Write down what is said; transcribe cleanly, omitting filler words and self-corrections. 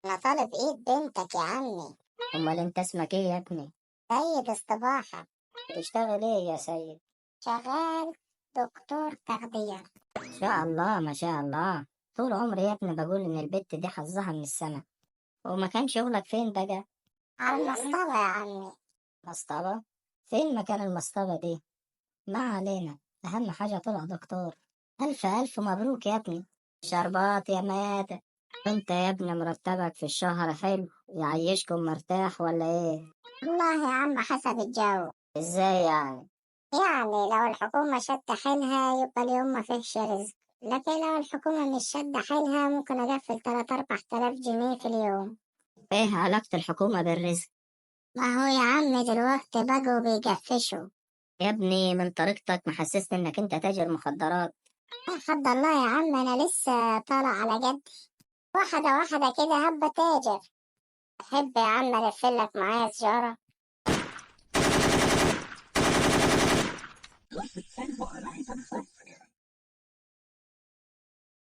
أنا طالب إيد بنتك يا عمي. امال انت اسمك ايه يا ابني؟ سيد الصباحة. بتشتغل ايه يا سيد؟ شغال دكتور تغذية. ما شاء الله ما شاء الله. طول عمري يا ابني بقول ان البت دي حظها من السما. وما كان شغلك فين بقى؟ على المصطبة يا عمي. مسطبة؟ فين مكان المسطبة دي؟ ما علينا، اهم حاجة طلع دكتور. الف الف مبروك يا ابني. شربات يا مات. انت يا ابني مرتبك في الشهر حلو يعيشكم مرتاح ولا ايه؟ والله يا عم حسب الجو. ازاي يعني؟ يعني لو الحكومة شادة حيلها يبقى اليوم ما فيهش رزق، لكن لو الحكومة مش شادة حيلها ممكن أقفل 3-4 آلاف جنيه في اليوم. ايه علاقة الحكومة بالرزق؟ ما هو يا عم دلوقتي بقوا بيقفشوا. يا ابني من طريقتك محسسني انك انت تاجر مخدرات. لا قدر الله يا عم، أنا لسه طالع على جد. واحدة واحدة كده هبة تاجر. تحب يا عم ألفلك معايا سجارة؟